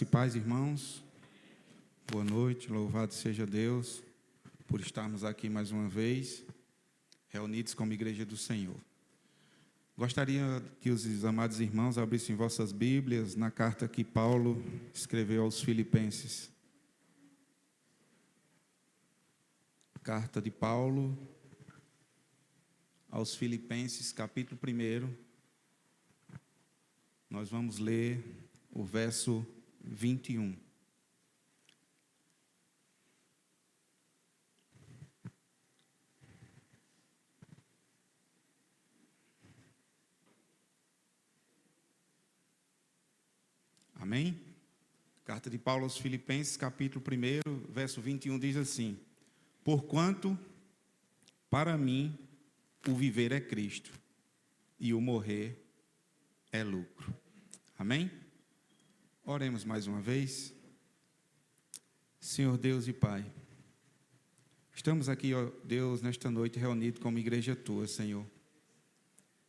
E paz, irmãos, boa noite, louvado seja Deus por estarmos aqui mais uma vez, reunidos como Igreja do Senhor. Gostaria que os amados irmãos abrissem vossas Bíblias na carta que Paulo escreveu aos Filipenses. Carta de Paulo aos Filipenses, capítulo 1. Nós vamos ler o verso 21. Amém? Carta de Paulo aos Filipenses, capítulo 1, verso 21, diz assim: Porquanto, para mim, o viver é Cristo, e o morrer é lucro. Amém? Oremos mais uma vez. Senhor Deus e Pai, estamos aqui, ó Deus, nesta noite reunidos como igreja Tua, Senhor,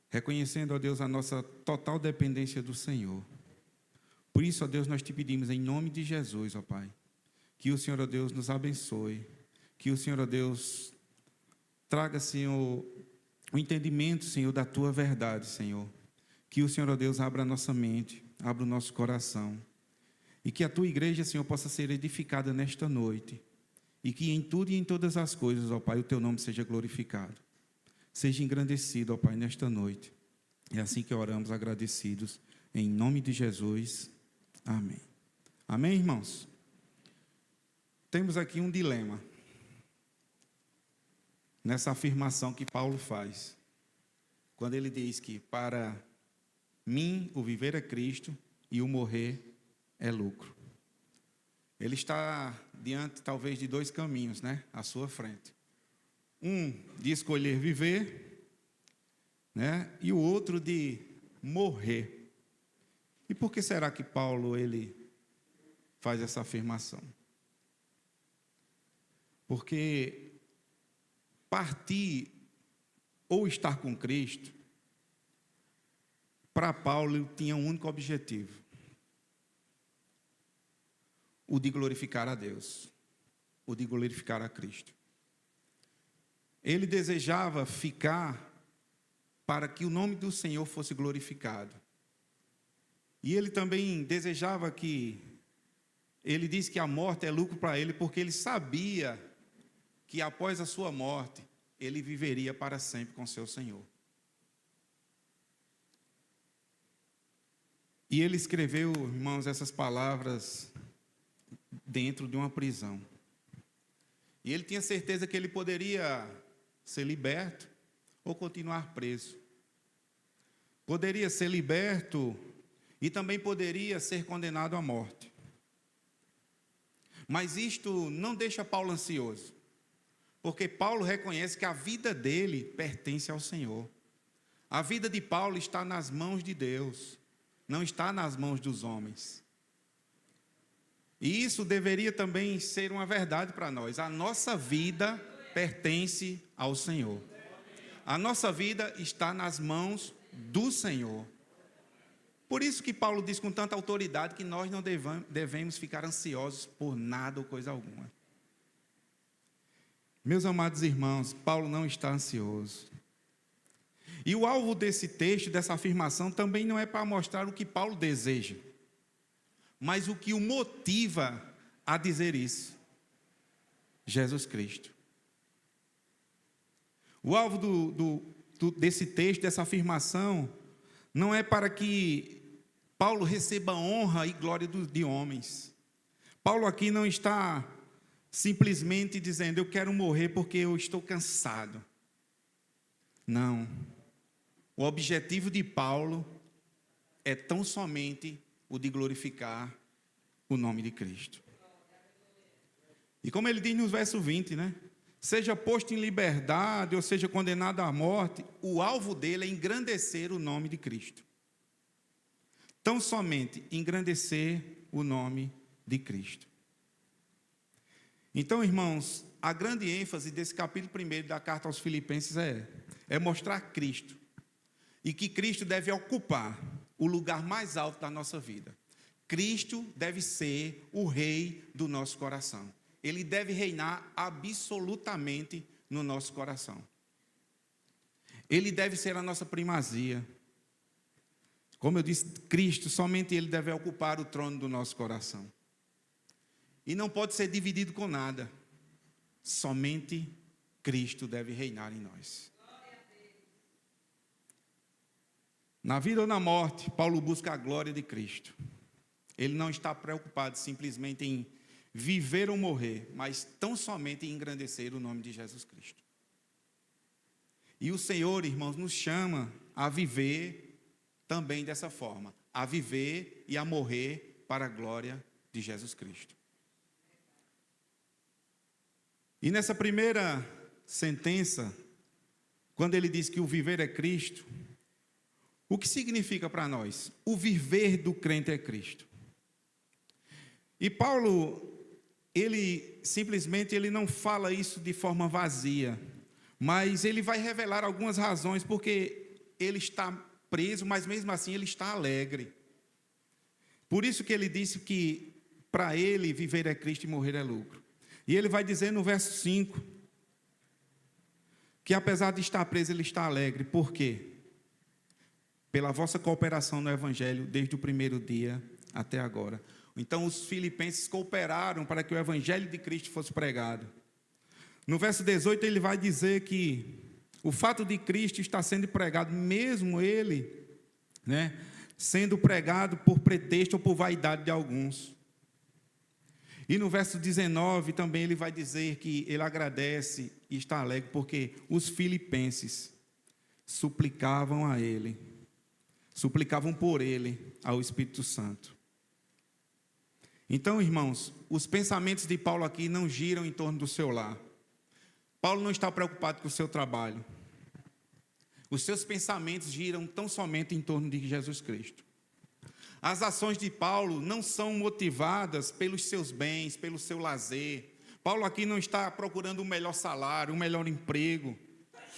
reconhecendo, ó Deus, a nossa total dependência do Senhor. Por isso, ó Deus, nós te pedimos em nome de Jesus, ó Pai, que o Senhor, ó Deus, nos abençoe, que o Senhor, ó Deus, traga, Senhor, o entendimento, Senhor, da Tua verdade, Senhor. Que o Senhor, ó Deus, abra a nossa mente, abra o nosso coração, e que a Tua igreja, Senhor, possa ser edificada nesta noite, e que em tudo e em todas as coisas, ó Pai, o Teu nome seja glorificado, seja engrandecido, ó Pai, nesta noite. É assim que oramos agradecidos, em nome de Jesus. Amém. Amém, irmãos? Temos aqui um dilema nessa afirmação que Paulo faz, quando ele diz que para mim o viver é Cristo e o morrer é lucro. Ele está diante, talvez, de dois caminhos, né, à sua frente. Um de escolher viver, né, e o outro de morrer. E por que será que Paulo ele faz essa afirmação? Porque partir ou estar com Cristo, para Paulo tinha um único objetivo: o de glorificar a Deus, o de glorificar a Cristo. Ele desejava ficar para que o nome do Senhor fosse glorificado. E ele também desejava ele disse que a morte é lucro para ele, porque ele sabia que após a sua morte, ele viveria para sempre com seu Senhor. E ele escreveu, irmãos, essas palavras dentro de uma prisão. E ele tinha certeza que ele poderia ser liberto ou continuar preso. Poderia ser liberto e também poderia ser condenado à morte. Mas isto não deixa Paulo ansioso, porque Paulo reconhece que a vida dele pertence ao Senhor. A vida de Paulo está nas mãos de Deus, não está nas mãos dos homens. E isso deveria também ser uma verdade para nós. A nossa vida pertence ao Senhor. A nossa vida está nas mãos do Senhor. Por isso que Paulo diz com tanta autoridade que nós não devemos ficar ansiosos por nada ou coisa alguma. Meus amados irmãos, Paulo não está ansioso. E o alvo desse texto, dessa afirmação, também não é para mostrar o que Paulo deseja, mas o que o motiva a dizer isso: Jesus Cristo. O alvo desse texto, dessa afirmação, não é para que Paulo receba honra e glória de homens. Paulo aqui não está simplesmente dizendo: eu quero morrer porque eu estou cansado. Não. O objetivo de Paulo é tão somente o de glorificar o nome de Cristo. E como ele diz no verso 20, né? Seja posto em liberdade ou seja condenado à morte, o alvo dele é engrandecer o nome de Cristo. Tão somente engrandecer o nome de Cristo. Então, irmãos, a grande ênfase desse capítulo 1 da carta aos Filipenses é mostrar Cristo. E que Cristo deve ocupar o lugar mais alto da nossa vida. Cristo deve ser o rei do nosso coração. Ele deve reinar absolutamente no nosso coração. Ele deve ser a nossa primazia. Como eu disse, Cristo, somente Ele deve ocupar o trono do nosso coração. E não pode ser dividido com nada. Somente Cristo deve reinar em nós. Na vida ou na morte, Paulo busca a glória de Cristo. Ele não está preocupado simplesmente em viver ou morrer, mas tão somente em engrandecer o nome de Jesus Cristo. E o Senhor, irmãos, nos chama a viver também dessa forma, a viver e a morrer para a glória de Jesus Cristo. E nessa primeira sentença, quando ele diz que o viver é Cristo, o que significa para nós? O viver do crente é Cristo. E Paulo, ele não fala isso de forma vazia, mas ele vai revelar algumas razões porque ele está preso, mas mesmo assim ele está alegre. Por isso que ele disse que para ele viver é Cristo e morrer é lucro. E ele vai dizer no verso 5, que apesar de estar preso, ele está alegre. Por quê? Pela vossa cooperação no Evangelho, desde o primeiro dia até agora. Então, os filipenses cooperaram para que o Evangelho de Cristo fosse pregado. No verso 18, ele vai dizer que o fato de Cristo estar sendo pregado, mesmo ele, sendo pregado por pretexto ou por vaidade de alguns. E no verso 19 também ele vai dizer que ele agradece e está alegre porque os filipenses suplicavam a ele, suplicavam por ele ao Espírito Santo. Então, irmãos, os pensamentos de Paulo aqui não giram em torno do seu lar. Paulo não está preocupado com o seu trabalho. Os seus pensamentos giram tão somente em torno de Jesus Cristo. As ações de Paulo não são motivadas pelos seus bens, pelo seu lazer. Paulo aqui não está procurando um melhor salário, um melhor emprego.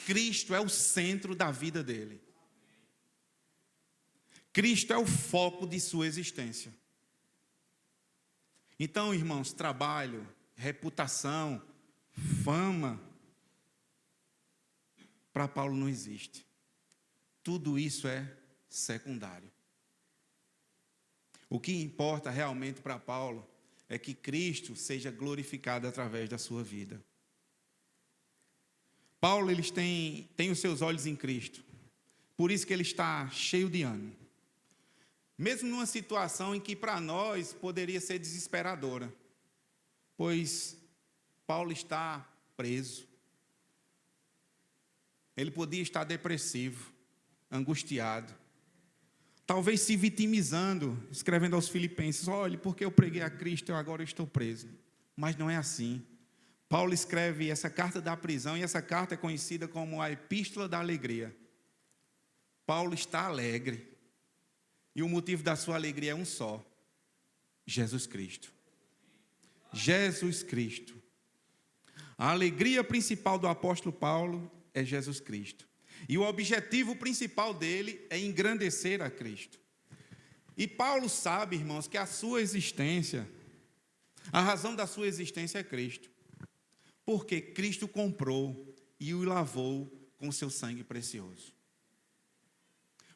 Cristo é o centro da vida dele. Cristo é o foco de sua existência. Então, irmãos, trabalho, reputação, fama, para Paulo não existe. Tudo isso é secundário. O que importa realmente para Paulo é que Cristo seja glorificado através da sua vida. Paulo, eles têm os seus olhos em Cristo. Por isso que ele está cheio de ânimo. Mesmo numa situação em que para nós poderia ser desesperadora. Pois Paulo está preso. Ele podia estar depressivo, angustiado. Talvez se vitimizando, escrevendo aos filipenses, olhe, porque eu preguei a Cristo, agora eu estou preso. Mas não é assim. Paulo escreve essa carta da prisão, e essa carta é conhecida como a Epístola da Alegria. Paulo está alegre, e o motivo da sua alegria é um só: Jesus Cristo. Jesus Cristo. A alegria principal do apóstolo Paulo é Jesus Cristo. E o objetivo principal dele é engrandecer a Cristo. E Paulo sabe, irmãos, que a sua existência, a razão da sua existência é Cristo. Porque Cristo comprou e o lavou com o seu sangue precioso.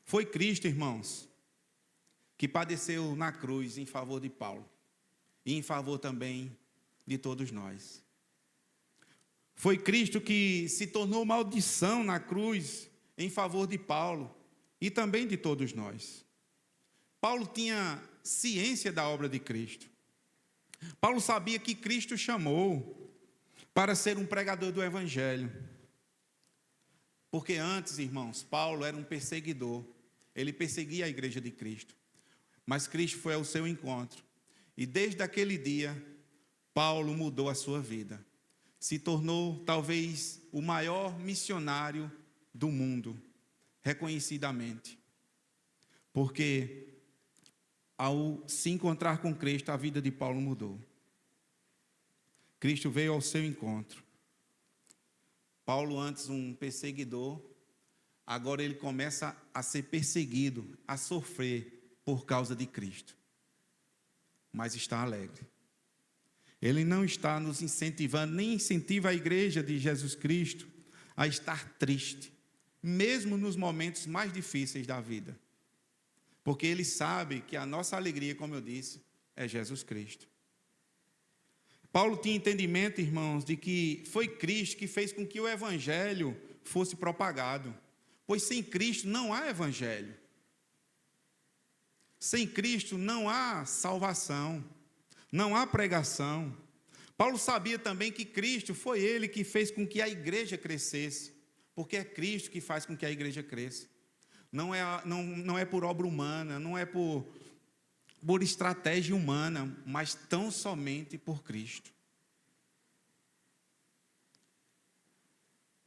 Foi Cristo, irmãos, que padeceu na cruz em favor de Paulo. E em favor também de todos nós. Foi Cristo que se tornou maldição na cruz em favor de Paulo e também de todos nós. Paulo tinha ciência da obra de Cristo. Paulo sabia que Cristo chamou para ser um pregador do Evangelho. Porque antes, irmãos, Paulo era um perseguidor. Ele perseguia a igreja de Cristo. Mas Cristo foi ao seu encontro. E desde aquele dia, Paulo mudou a sua vida. Se tornou talvez o maior missionário do mundo, reconhecidamente. Porque ao se encontrar com Cristo, a vida de Paulo mudou. Cristo veio ao seu encontro. Paulo, antes um perseguidor, agora ele começa a ser perseguido, a sofrer por causa de Cristo. mas está alegre. Ele não está nos incentivando, nem incentiva a igreja de Jesus Cristo a estar triste, mesmo nos momentos mais difíceis da vida. Porque ele sabe que a nossa alegria, como eu disse, é Jesus Cristo. Paulo tinha entendimento, irmãos, de que foi Cristo que fez com que o evangelho fosse propagado. Pois sem Cristo não há evangelho. Sem Cristo não há salvação, não há pregação. Paulo sabia também que Cristo foi ele que fez com que a igreja crescesse, porque é Cristo que faz com que a igreja cresça. Não é por obra humana, não é por estratégia humana, mas tão somente por Cristo.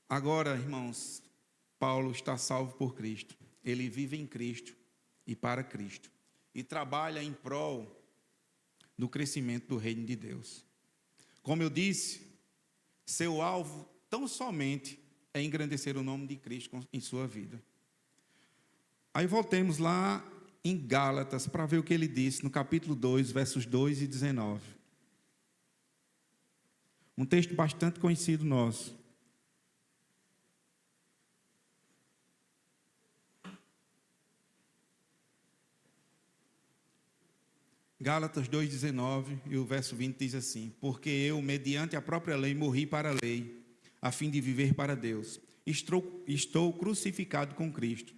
Agora, irmãos, Paulo está salvo por Cristo. Ele vive em Cristo e para Cristo. E trabalha em prol do crescimento do reino de Deus. Como eu disse, seu alvo tão somente é engrandecer o nome de Cristo em sua vida. Aí voltemos lá em Gálatas para ver o que ele disse no capítulo 2, versos 2 e 19. Um texto bastante conhecido nosso. Gálatas 2,19 e o verso 20 diz assim: porque eu, mediante a própria lei, morri para a lei, a fim de viver para Deus. Estou crucificado com Cristo.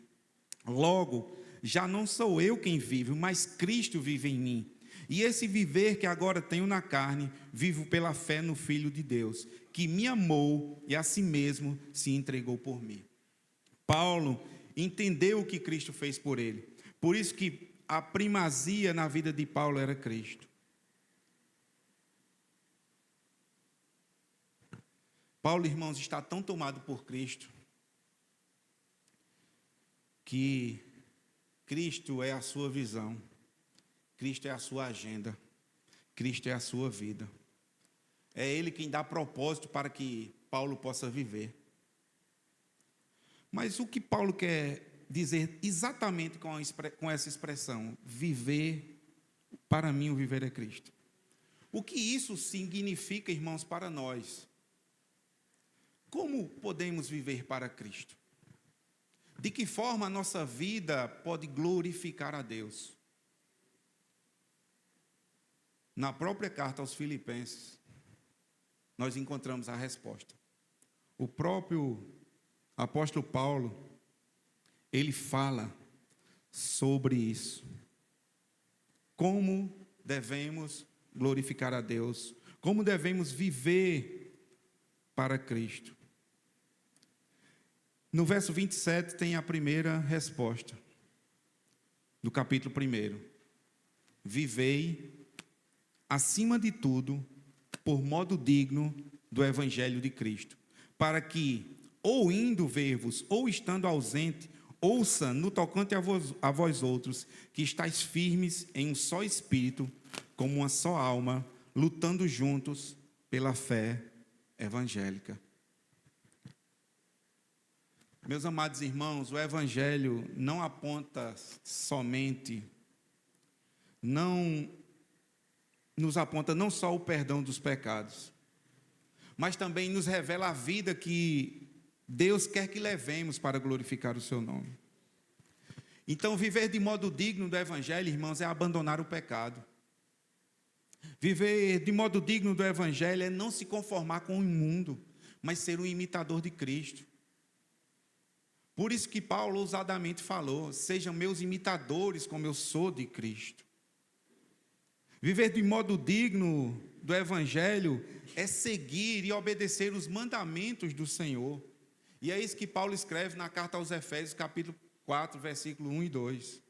Logo, já não sou eu quem vive, mas Cristo vive em mim. E esse viver que agora tenho na carne, vivo pela fé no Filho de Deus, que me amou e a si mesmo se entregou por mim. Paulo entendeu o que Cristo fez por ele. Por isso que a primazia na vida de Paulo era Cristo. Paulo, irmãos, está tão tomado por Cristo, que Cristo é a sua visão, Cristo é a sua agenda, Cristo é a sua vida. É Ele quem dá propósito para que Paulo possa viver. Mas o que Paulo quer dizer exatamente com essa expressão? Viver, para mim o viver é Cristo. O que isso significa, irmãos, para nós? Como podemos viver para Cristo? De que forma a nossa vida pode glorificar a Deus? Na própria carta aos Filipenses, nós encontramos a resposta. O próprio apóstolo Paulo, ele fala sobre isso. Como devemos glorificar a Deus? Como devemos viver para Cristo? No verso 27 tem a primeira resposta, do capítulo 1. Vivei, acima de tudo, por modo digno do Evangelho de Cristo, para que, ou indo ver-vos, ou estando ausente, ouça no tocante a vós outros, que estáis firmes em um só espírito, como uma só alma, lutando juntos pela fé evangélica. Meus amados irmãos, o Evangelho não aponta somente, nos aponta não só o perdão dos pecados, mas também nos revela a vida que Deus quer que levemos para glorificar o seu nome. Então, viver de modo digno do Evangelho, irmãos, é abandonar o pecado. Viver de modo digno do Evangelho é não se conformar com o imundo, mas ser um imitador de Cristo. Por isso que Paulo ousadamente falou: sejam meus imitadores como eu sou de Cristo. Viver de modo digno do Evangelho é seguir e obedecer os mandamentos do Senhor. E é isso que Paulo escreve na carta aos Efésios, capítulo 4, versículo 1 e 2.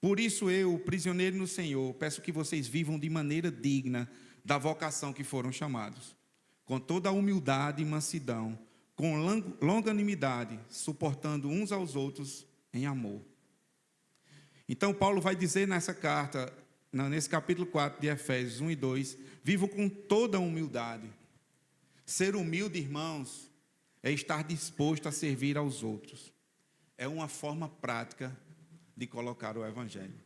Por isso eu, prisioneiro no Senhor, peço que vocês vivam de maneira digna da vocação que foram chamados, com toda a humildade e mansidão, com longanimidade, suportando uns aos outros em amor. Então Paulo vai dizer nessa carta, nesse capítulo 4 de Efésios 1 e 2, vivam com toda a humildade. Ser humilde, irmãos, é estar disposto a servir aos outros. É uma forma prática de colocar o Evangelho.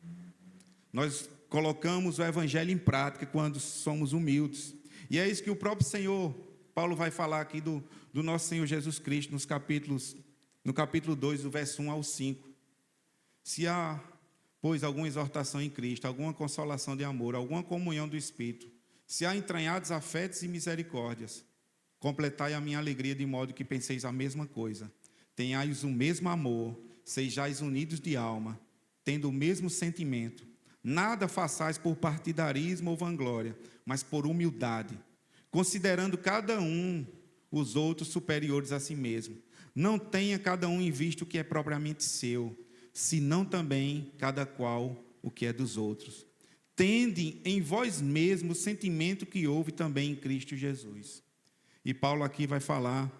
Nós colocamos o evangelho em prática quando somos humildes. E é isso que o próprio Senhor, Paulo vai falar aqui do nosso Senhor Jesus Cristo, no capítulo 2, do verso 1 ao 5. Se há, pois, alguma exortação em Cristo, alguma consolação de amor, alguma comunhão do Espírito, se há entranhados afetos e misericórdias, completai a minha alegria de modo que penseis a mesma coisa, tenhais o mesmo amor, sejais unidos de alma, tendo o mesmo sentimento. Nada façais por partidarismo ou vanglória, mas por humildade, considerando cada um os outros superiores a si mesmo. Não tenha cada um em vista o que é propriamente seu, senão também cada qual o que é dos outros. Tende em vós mesmos o sentimento que houve também em Cristo Jesus. E Paulo aqui vai falar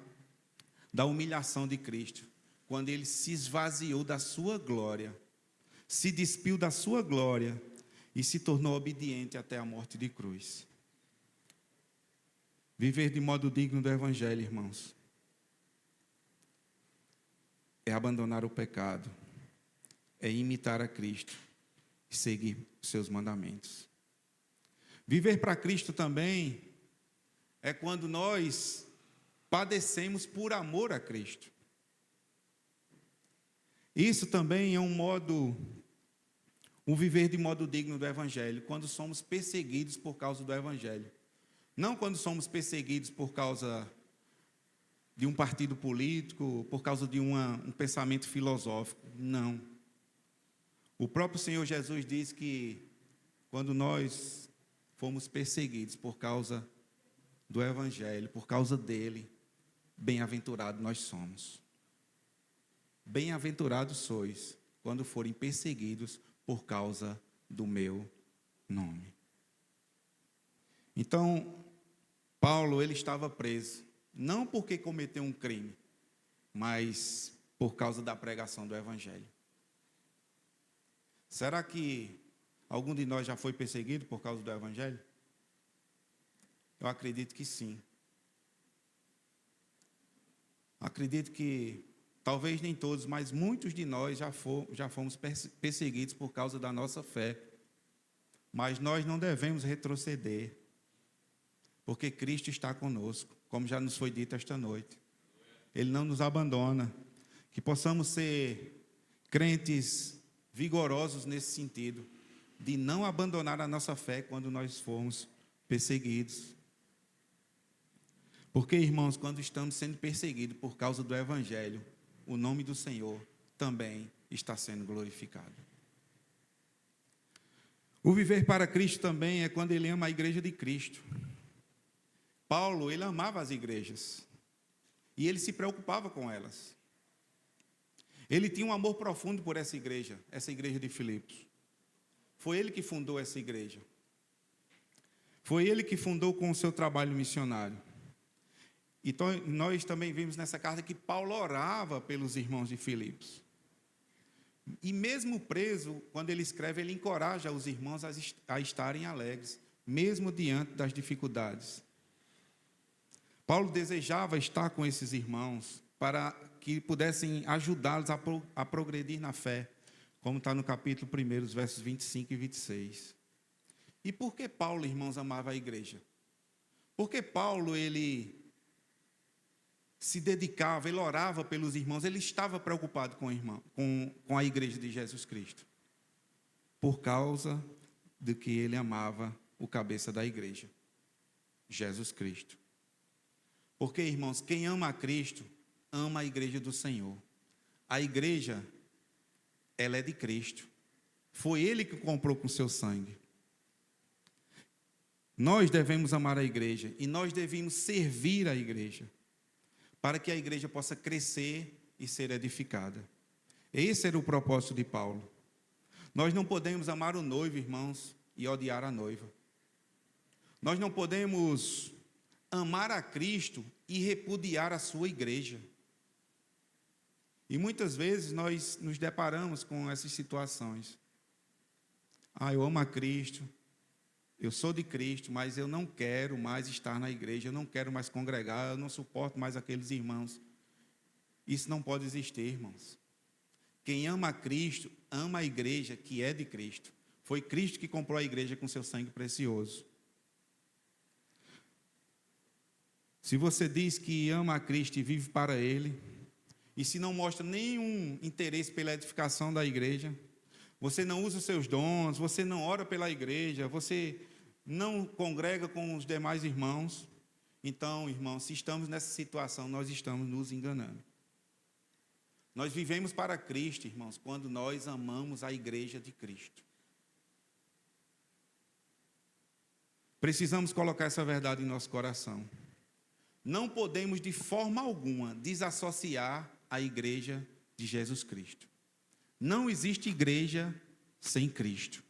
da humilhação de Cristo, quando ele se esvaziou da sua glória, se despiu da sua glória e se tornou obediente até a morte de cruz. Viver de modo digno do Evangelho, irmãos, é abandonar o pecado, é imitar a Cristo e seguir os seus mandamentos. Viver para Cristo também é quando nós padecemos por amor a Cristo. Isso também é um viver de modo digno do Evangelho, quando somos perseguidos por causa do Evangelho. Não quando somos perseguidos por causa de um partido político, por causa de um pensamento filosófico. Não. O próprio Senhor Jesus diz que quando nós fomos perseguidos por causa do Evangelho, por causa dele, bem-aventurados nós somos. Bem-aventurados sois quando forem perseguidos por causa do meu nome. Então, Paulo, ele estava preso, não porque cometeu um crime, mas por causa da pregação do Evangelho. Será que algum de nós já foi perseguido por causa do Evangelho? Eu acredito que sim. Acredito que, talvez nem todos, mas muitos de nós já fomos perseguidos por causa da nossa fé. Mas nós não devemos retroceder, porque Cristo está conosco, como já nos foi dito esta noite. Ele não nos abandona. Que possamos ser crentes vigorosos nesse sentido, de não abandonar a nossa fé quando nós formos perseguidos. Porque, irmãos, quando estamos sendo perseguidos por causa do Evangelho, o nome do Senhor também está sendo glorificado. O viver para Cristo também é quando ele ama a igreja de Cristo. Paulo, ele amava as igrejas e ele se preocupava com elas. Ele tinha um amor profundo por essa igreja de Filipos. Foi ele que fundou essa igreja. Foi ele que fundou com o seu trabalho missionário. Então, nós também vimos nessa carta que Paulo orava pelos irmãos de Filipos. E mesmo preso, quando ele escreve, ele encoraja os irmãos a estarem alegres, mesmo diante das dificuldades. Paulo desejava estar com esses irmãos para que pudessem ajudá-los a progredir na fé, como está no capítulo 1, os versos 25 e 26. E por que Paulo, irmãos, amava a igreja? Porque Paulo, ele se dedicava, ele orava pelos irmãos, ele estava preocupado com a igreja de Jesus Cristo, por causa de que ele amava o cabeça da igreja, Jesus Cristo. Porque, irmãos, quem ama a Cristo, ama a igreja do Senhor. A igreja, ela é de Cristo. Foi Ele que comprou com seu sangue. Nós devemos amar a igreja e nós devemos servir a igreja, para que a igreja possa crescer e ser edificada. Esse era o propósito de Paulo. Nós não podemos amar o noivo, irmãos, e odiar a noiva. Nós não podemos amar a Cristo e repudiar a sua igreja. E muitas vezes nós nos deparamos com essas situações. Eu amo a Cristo, eu sou de Cristo, mas eu não quero mais estar na igreja, eu não quero mais congregar, eu não suporto mais aqueles irmãos. Isso não pode existir, irmãos. Quem ama a Cristo, ama a igreja que é de Cristo. Foi Cristo que comprou a igreja com seu sangue precioso. Se você diz que ama a Cristo e vive para Ele, e se não mostra nenhum interesse pela edificação da igreja, você não usa os seus dons, você não ora pela igreja, você não congrega com os demais irmãos, então, irmãos, se estamos nessa situação, nós estamos nos enganando. Nós vivemos para Cristo, irmãos, quando nós amamos a igreja de Cristo. Precisamos colocar essa verdade em nosso coração. Não podemos de forma alguma desassociar a igreja de Jesus Cristo. Não existe igreja sem Cristo.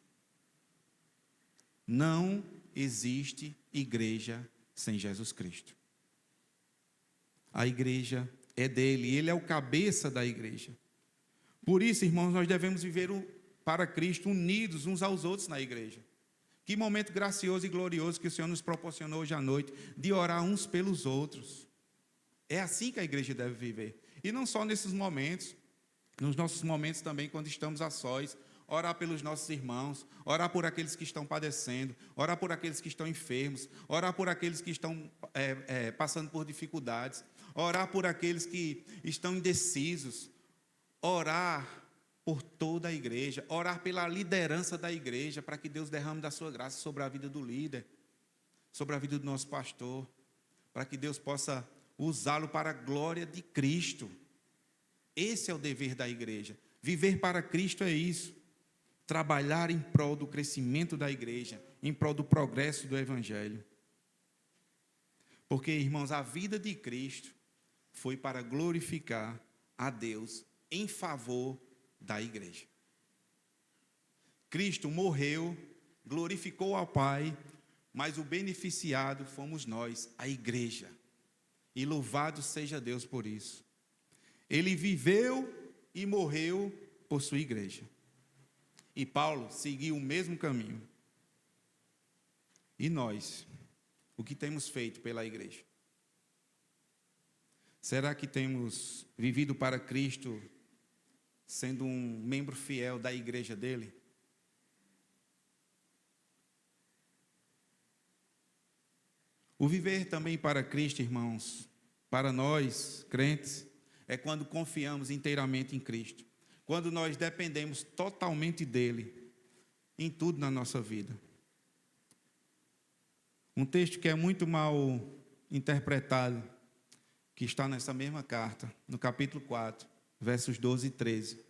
Não existe igreja sem Jesus Cristo. A igreja é dele, ele é o cabeça da igreja. Por isso, irmãos, nós devemos viver para Cristo unidos uns aos outros na igreja. Que momento gracioso e glorioso que o Senhor nos proporcionou hoje à noite, de orar uns pelos outros. É assim que a igreja deve viver. E não só nesses momentos, nos nossos momentos também, quando estamos a sós, orar pelos nossos irmãos, orar por aqueles que estão padecendo, orar por aqueles que estão enfermos, orar por aqueles que estão passando por dificuldades, orar por aqueles que estão indecisos, orar por toda a igreja, orar pela liderança da igreja, para que Deus derrame da sua graça sobre a vida do líder, sobre a vida do nosso pastor, para que Deus possa usá-lo para a glória de Cristo. Esse é o dever da igreja. Viver para Cristo é isso. Trabalhar em prol do crescimento da igreja, em prol do progresso do evangelho. Porque, irmãos, a vida de Cristo foi para glorificar a Deus em favor da igreja. Cristo morreu, glorificou ao Pai, mas o beneficiado fomos nós, a igreja. E louvado seja Deus por isso. Ele viveu e morreu por sua igreja. E Paulo seguiu o mesmo caminho. E nós, o que temos feito pela igreja? Será que temos vivido para Cristo, sendo um membro fiel da igreja dele? O viver também para Cristo, irmãos, para nós, crentes, é quando confiamos inteiramente em Cristo. Quando nós dependemos totalmente dele, em tudo na nossa vida. Um texto que é muito mal interpretado, que está nessa mesma carta, no capítulo 4, versos 12 e 13.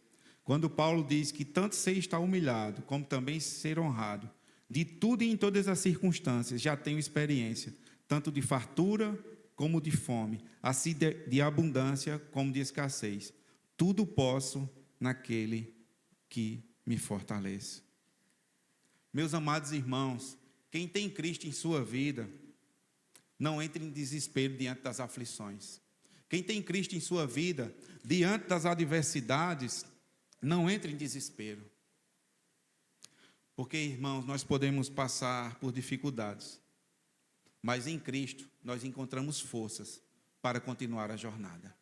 Quando Paulo diz que tanto sei estar humilhado, como também ser honrado, de tudo e em todas as circunstâncias já tenho experiência, tanto de fartura como de fome, assim de abundância como de escassez. Tudo posso naquele que me fortalece. Meus amados irmãos, quem tem Cristo em sua vida, não entre em desespero diante das aflições. Quem tem Cristo em sua vida, diante das adversidades, não entre em desespero. Porque, irmãos, nós podemos passar por dificuldades, mas em Cristo nós encontramos forças para continuar a jornada.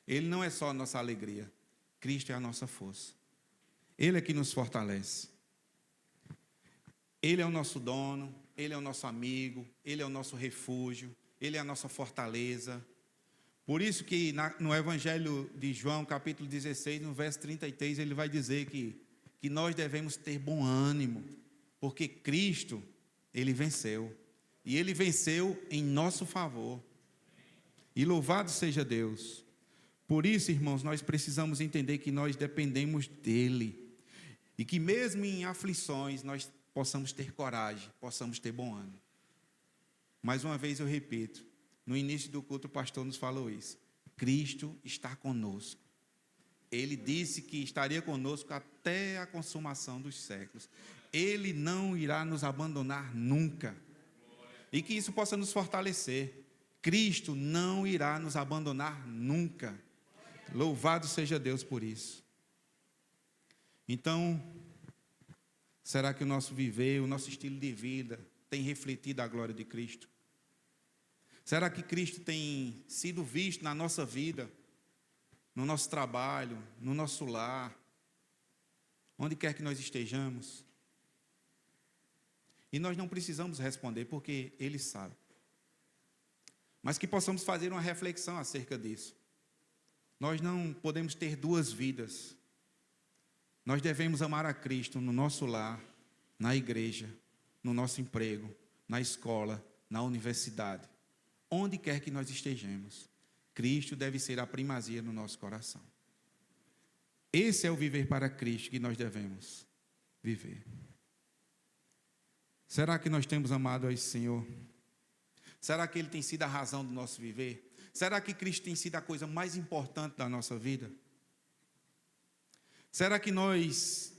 Ele não é só a nossa alegria, Cristo é a nossa força. Ele é que nos fortalece. Ele é o nosso dono, Ele é o nosso amigo, Ele é o nosso refúgio, Ele é a nossa fortaleza. Por isso que no Evangelho de João, capítulo 16, no verso 33, ele vai dizer que nós devemos ter bom ânimo, porque Cristo, Ele venceu. E Ele venceu em nosso favor. E louvado seja Deus. Por isso, irmãos, nós precisamos entender que nós dependemos dEle. E que mesmo em aflições, nós possamos ter coragem, possamos ter bom ânimo. Mais uma vez eu repito, no início do culto o pastor nos falou isso. Cristo está conosco. Ele disse que estaria conosco até a consumação dos séculos. Ele não irá nos abandonar nunca. E que isso possa nos fortalecer. Cristo não irá nos abandonar nunca. Louvado seja Deus por isso. Então, será que o nosso viver, o nosso estilo de vida tem refletido a glória de Cristo? Será que Cristo tem sido visto na nossa vida, no nosso trabalho, no nosso lar? onde quer que nós estejamos. E nós não precisamos responder, porque Ele sabe. Mas que possamos fazer uma reflexão acerca disso. Nós não podemos ter duas vidas. Nós devemos amar a Cristo no nosso lar, na igreja, no nosso emprego, na escola, na universidade. Onde quer que nós estejamos, Cristo deve ser a primazia no nosso coração. Esse é o viver para Cristo que nós devemos viver. Será que nós temos amado a esse Senhor? Será que Ele tem sido a razão do nosso viver? Será que Cristo tem sido a coisa mais importante da nossa vida? Será que nós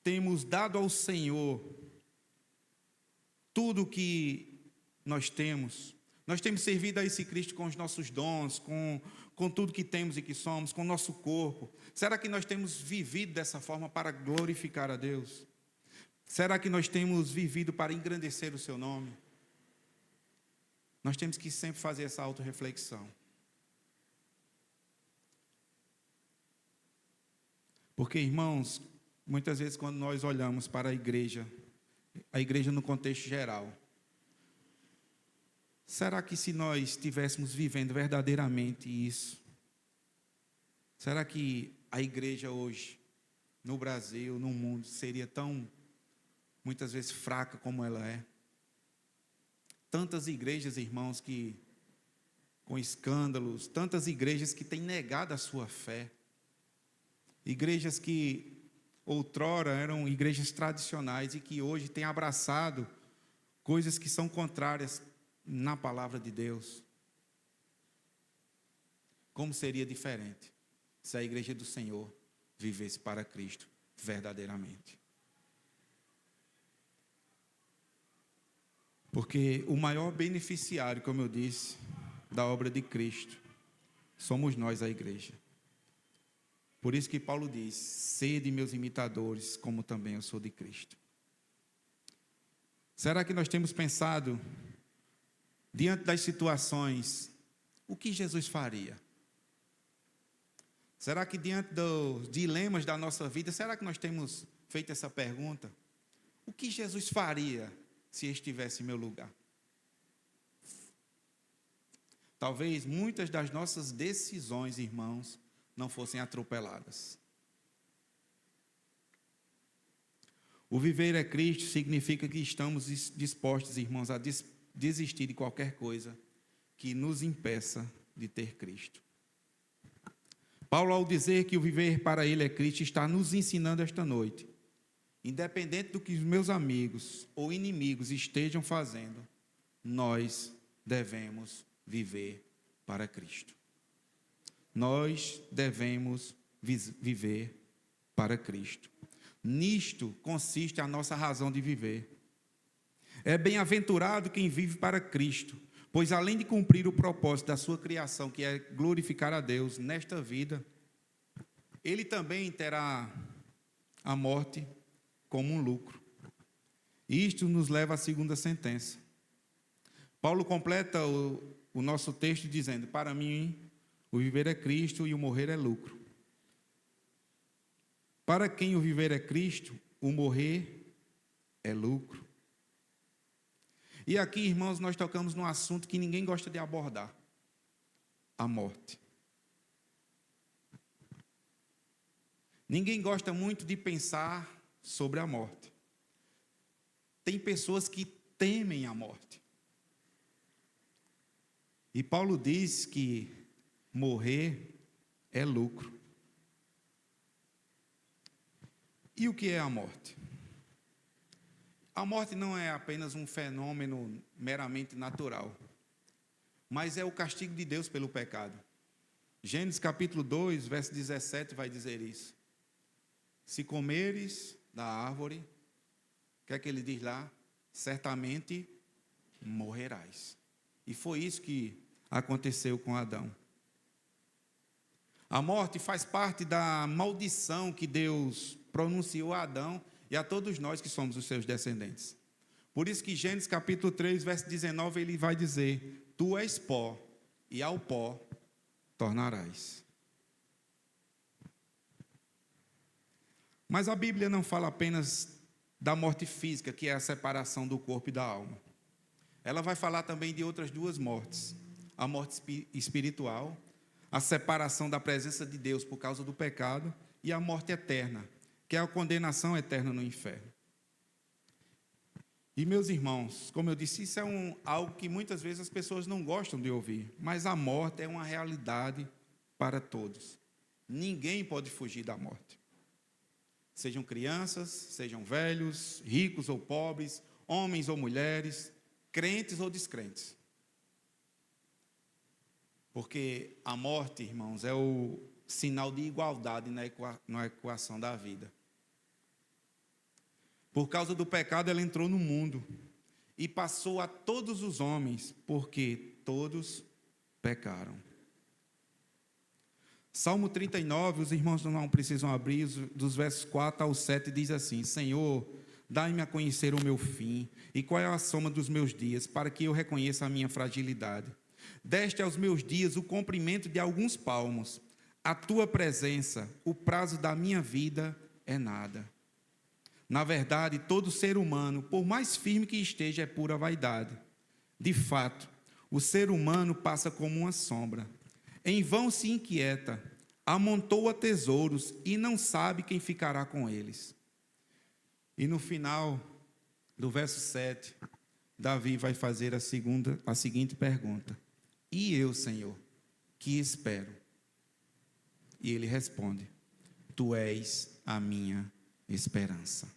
temos dado ao Senhor tudo o que nós temos? Nós temos servido a esse Cristo com os nossos dons, com tudo que temos e que somos, com o nosso corpo. Será que nós temos vivido dessa forma para glorificar a Deus? Será que nós temos vivido para engrandecer o seu nome? Nós temos que sempre fazer essa autorreflexão. Porque, irmãos, muitas vezes quando nós olhamos para a igreja no contexto geral, será que se nós estivéssemos vivendo verdadeiramente isso, será que a igreja hoje, no Brasil, no mundo, seria tão, muitas vezes, fraca como ela é? Tantas igrejas, irmãos, que com escândalos, tantas igrejas que têm negado a sua fé, igrejas que outrora eram igrejas tradicionais e que hoje têm abraçado coisas que são contrárias na palavra de Deus. Como seria diferente se a igreja do Senhor vivesse para Cristo verdadeiramente? Porque o maior beneficiário, como eu disse, da obra de Cristo, somos nós, a igreja. Por isso que Paulo diz: sede meus imitadores, como também eu sou de Cristo. Será que nós temos pensado, diante das situações, o que Jesus faria? Será que diante dos dilemas da nossa vida, será que nós temos feito essa pergunta? O que Jesus faria se estivesse em meu lugar? Talvez muitas das nossas decisões, irmãos, não fossem atropeladas. O viver é Cristo significa que estamos dispostos, irmãos, a desistir de qualquer coisa que nos impeça de ter Cristo. Paulo, ao dizer que o viver para Ele é Cristo, está nos ensinando esta noite: independente do que os meus amigos ou inimigos estejam fazendo, nós devemos viver para Cristo. Nós devemos viver para Cristo. Nisto consiste a nossa razão de viver. É bem-aventurado quem vive para Cristo, pois além de cumprir o propósito da sua criação, que é glorificar a Deus nesta vida, ele também terá a morte como um lucro. Isto nos leva à segunda sentença. Paulo completa o nosso texto dizendo: para mim, o viver é Cristo e o morrer é lucro. Para quem o viver é Cristo, o morrer é lucro. E aqui, irmãos, nós tocamos num assunto que ninguém gosta de abordar: a morte. Ninguém gosta muito de pensar sobre a morte. Tem pessoas que temem a morte. E Paulo diz que morrer é lucro. E o que é a morte? A morte não é apenas um fenômeno meramente natural, mas é o castigo de Deus pelo pecado. Gênesis capítulo 2, verso 17 vai dizer isso. Se comeres da árvore, o que é que ele diz lá? Certamente morrerás. E foi isso que aconteceu com Adão. A morte faz parte da maldição que Deus pronunciou a Adão e a todos nós que somos os seus descendentes. Por isso que Gênesis capítulo 3, verso 19, ele vai dizer: tu és pó, e ao pó tornarás. Mas a Bíblia não fala apenas da morte física, que é a separação do corpo e da alma. Ela vai falar também de outras duas mortes: a morte espiritual, a separação da presença de Deus por causa do pecado, e a morte eterna, que é a condenação eterna no inferno. E, meus irmãos, como eu disse, isso é algo que muitas vezes as pessoas não gostam de ouvir, mas a morte é uma realidade para todos. Ninguém pode fugir da morte. Sejam crianças, sejam velhos, ricos ou pobres, homens ou mulheres, crentes ou descrentes. Porque a morte, irmãos, é o sinal de igualdade na equação da vida. Por causa do pecado, ela entrou no mundo e passou a todos os homens, porque todos pecaram. Salmo 39, os irmãos não precisam abrir, dos versos 4 ao 7, diz assim: Senhor, dai-me a conhecer o meu fim, e qual é a soma dos meus dias, para que eu reconheça a minha fragilidade. Deste aos meus dias o comprimento de alguns palmos, a tua presença, o prazo da minha vida é nada. Na verdade, todo ser humano, por mais firme que esteja, é pura vaidade. De fato, o ser humano passa como uma sombra. Em vão se inquieta, amontoa tesouros e não sabe quem ficará com eles. E no final do verso 7, Davi vai fazer a seguinte pergunta: e eu, Senhor, que espero? E ele responde: Tu és a minha esperança.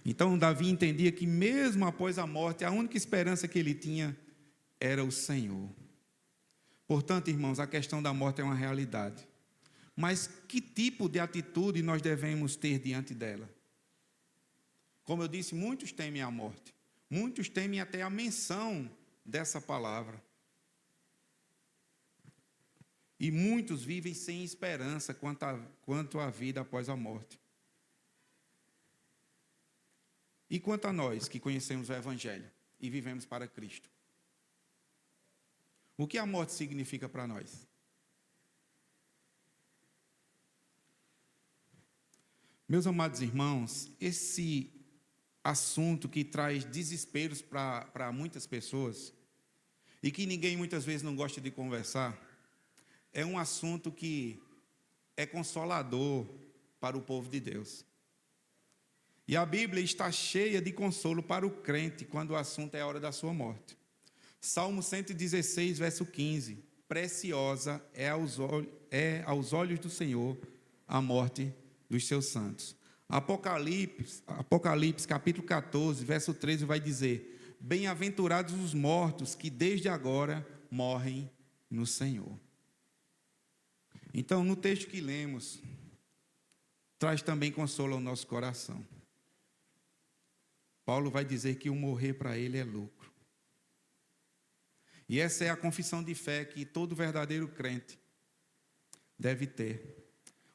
Então Davi entendia que mesmo após a morte, a única esperança que ele tinha era o Senhor. Portanto, irmãos, a questão da morte é uma realidade. Mas que tipo de atitude nós devemos ter diante dela? Como eu disse, muitos temem a morte. Muitos temem até a menção dessa palavra. E muitos vivem sem esperança quanto à vida após a morte. E quanto a nós que conhecemos o Evangelho e vivemos para Cristo? O que a morte significa para nós? Meus amados irmãos, esse assunto que traz desesperos para muitas pessoas e que ninguém muitas vezes não gosta de conversar, é um assunto que é consolador para o povo de Deus. E a Bíblia está cheia de consolo para o crente quando o assunto é a hora da sua morte. Salmo 116, verso 15: Preciosa é aos olhos do Senhor a morte dos seus santos. Apocalipse, capítulo 14, verso 13, vai dizer: Bem-aventurados os mortos que desde agora morrem no Senhor. Então, no texto que lemos, traz também consolo ao nosso coração. Paulo vai dizer que o morrer para ele é lucro. E essa é a confissão de fé que todo verdadeiro crente deve ter.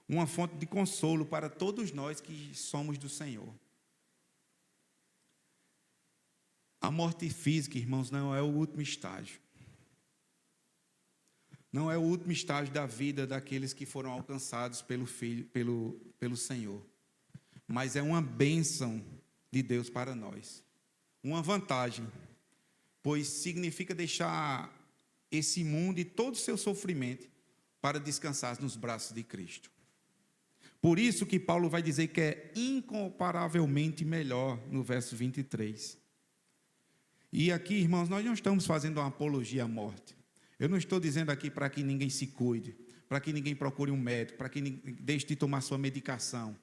Uma fonte de consolo para todos nós que somos do Senhor. A morte física, irmãos, não é o último estágio. Não é o último estágio da vida daqueles que foram alcançados pelo Senhor. Mas é uma bênção de Deus para nós. Uma vantagem, pois significa deixar esse mundo e todo o seu sofrimento para descansar nos braços de Cristo. Por isso que Paulo vai dizer que é incomparavelmente melhor no verso 23. E aqui, irmãos, nós não estamos fazendo uma apologia à morte. Eu não estou dizendo aqui para que ninguém se cuide, para que ninguém procure um médico, para que ninguém deixe de tomar sua medicação.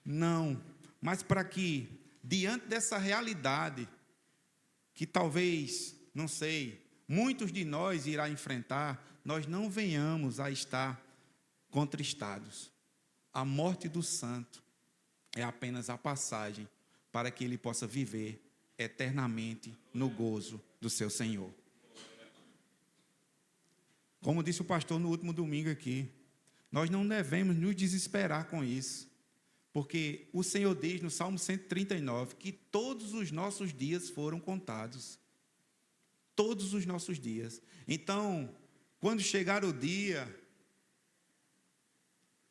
Não, mas para que, diante dessa realidade, que talvez, não sei, muitos de nós irá enfrentar, nós não venhamos a estar contristados. A morte do santo é apenas a passagem para que ele possa viver eternamente no gozo do seu Senhor. Como disse o pastor no último domingo aqui, nós não devemos nos desesperar com isso, porque o Senhor diz no Salmo 139 que todos os nossos dias foram contados. Todos os nossos dias. Então, quando chegar o dia,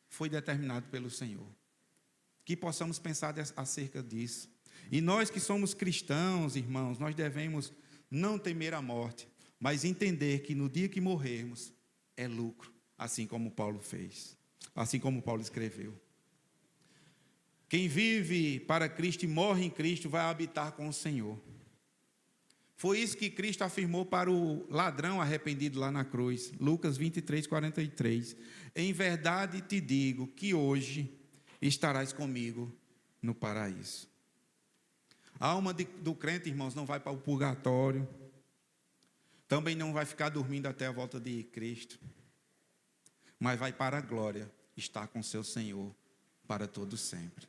foi determinado pelo Senhor, que possamos pensar acerca disso. E nós que somos cristãos, irmãos, nós devemos não temer a morte, mas entender que no dia que morrermos é lucro, assim como Paulo fez, assim como Paulo escreveu. Quem vive para Cristo e morre em Cristo vai habitar com o Senhor. Foi isso que Cristo afirmou para o ladrão arrependido lá na cruz, Lucas 23, 43. Em verdade te digo que hoje estarás comigo no paraíso. A alma do crente, irmãos, não vai para o purgatório, também não vai ficar dormindo até a volta de Cristo, mas vai para a glória, estar com seu Senhor para todo sempre.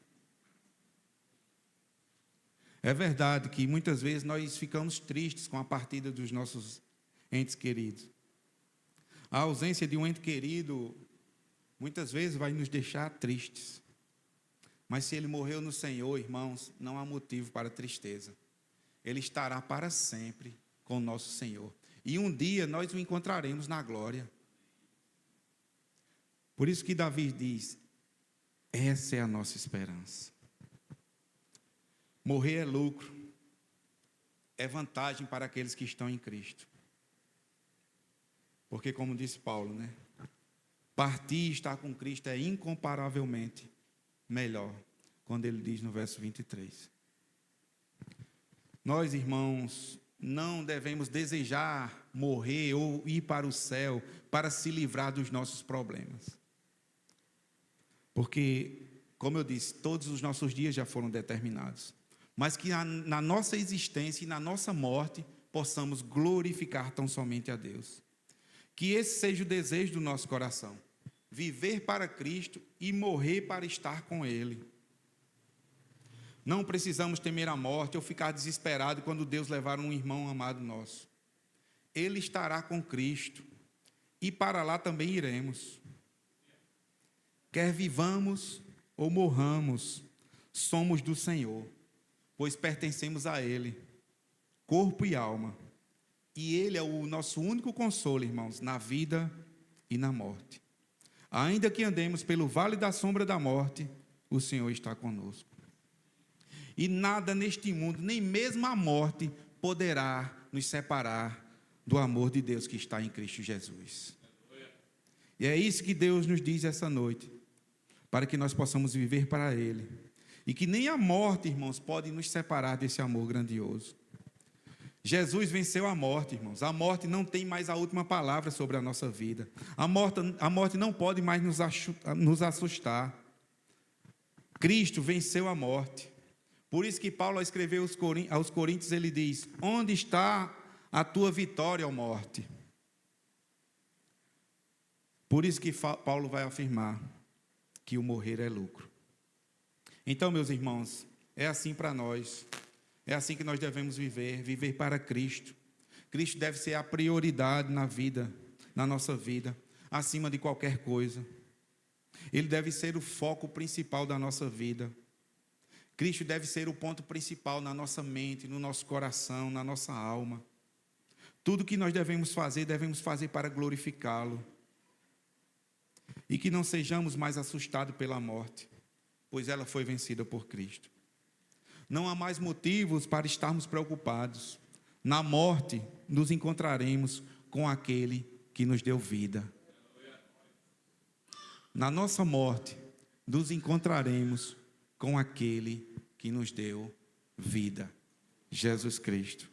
É verdade que muitas vezes nós ficamos tristes com a partida dos nossos entes queridos. A ausência de um ente querido muitas vezes vai nos deixar tristes. Mas se ele morreu no Senhor, irmãos, não há motivo para tristeza. Ele estará para sempre com o nosso Senhor. E um dia nós o encontraremos na glória. Por isso que Davi diz, essa é a nossa esperança. Morrer é lucro, é vantagem para aqueles que estão em Cristo. Porque, como disse Paulo, né? Partir e estar com Cristo é incomparavelmente melhor, quando ele diz no verso 23. Nós, irmãos, não devemos desejar morrer ou ir para o céu para se livrar dos nossos problemas. Porque, como eu disse, todos os nossos dias já foram determinados. Mas que na nossa existência e na nossa morte possamos glorificar tão somente a Deus. Que esse seja o desejo do nosso coração. Viver para Cristo e morrer para estar com Ele. Não precisamos temer a morte ou ficar desesperado quando Deus levar um irmão amado nosso. Ele estará com Cristo e para lá também iremos. Quer vivamos ou morramos, somos do Senhor, pois pertencemos a Ele, corpo e alma. E Ele é o nosso único consolo, irmãos, na vida e na morte. Ainda que andemos pelo vale da sombra da morte, o Senhor está conosco. E nada neste mundo, nem mesmo a morte, poderá nos separar do amor de Deus que está em Cristo Jesus. E é isso que Deus nos diz essa noite, para que nós possamos viver para Ele. E que nem a morte, irmãos, pode nos separar desse amor grandioso. Jesus venceu a morte, irmãos. A morte não tem mais a última palavra sobre a nossa vida. A morte não pode mais nos assustar. Cristo venceu a morte. Por isso que Paulo, ao escrever aos Coríntios, ele diz, onde está a tua vitória, ó morte? Por isso que Paulo vai afirmar que o morrer é lucro. Então, meus irmãos, é assim para nós. É assim que nós devemos viver para Cristo. Cristo deve ser a prioridade na nossa vida, acima de qualquer coisa. Ele deve ser o foco principal da nossa vida. Cristo deve ser o ponto principal na nossa mente, no nosso coração, na nossa alma. Tudo que nós devemos fazer para glorificá-lo. E que não sejamos mais assustados pela morte, pois ela foi vencida por Cristo. Não há mais motivos para estarmos preocupados. Na morte, nos encontraremos com aquele que nos deu vida. Na nossa morte, nos encontraremos com aquele que nos deu vida, Jesus Cristo.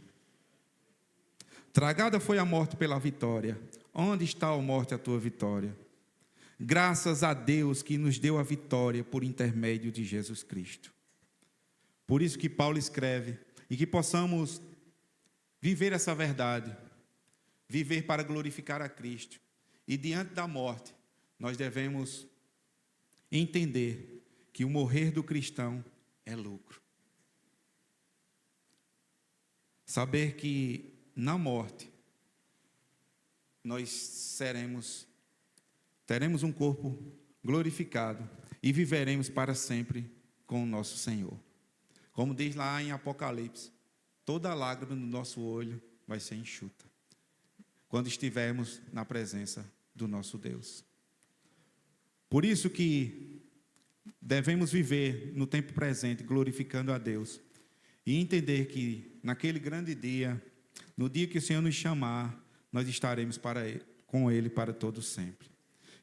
Tragada foi a morte pela vitória. Onde está, ó morte, a tua vitória? Graças a Deus que nos deu a vitória por intermédio de Jesus Cristo. Por isso que Paulo escreve, e que possamos viver essa verdade, viver para glorificar a Cristo. E diante da morte, nós devemos entender que o morrer do cristão é lucro. Saber que na morte nós teremos um corpo glorificado e viveremos para sempre com o nosso Senhor. Como diz lá em Apocalipse, toda lágrima no nosso olho vai ser enxuta, quando estivermos na presença do nosso Deus. Por isso que devemos viver no tempo presente, glorificando a Deus. E entender que naquele grande dia, no dia que o Senhor nos chamar, nós estaremos com Ele para todo sempre.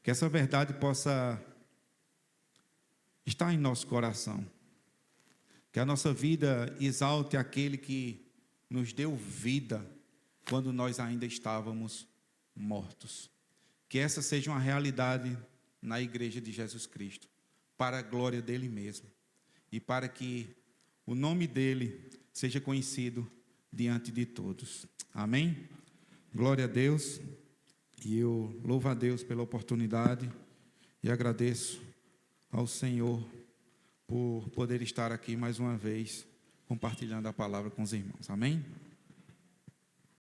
Que essa verdade possa estar em nosso coração. Que a nossa vida exalte aquele que nos deu vida quando nós ainda estávamos mortos. Que essa seja uma realidade na igreja de Jesus Cristo, para a glória dele mesmo e para que o nome dele seja conhecido diante de todos. Amém? Glória a Deus. E eu louvo a Deus pela oportunidade e agradeço ao Senhor por poder estar aqui mais uma vez compartilhando a palavra com os irmãos. Amém?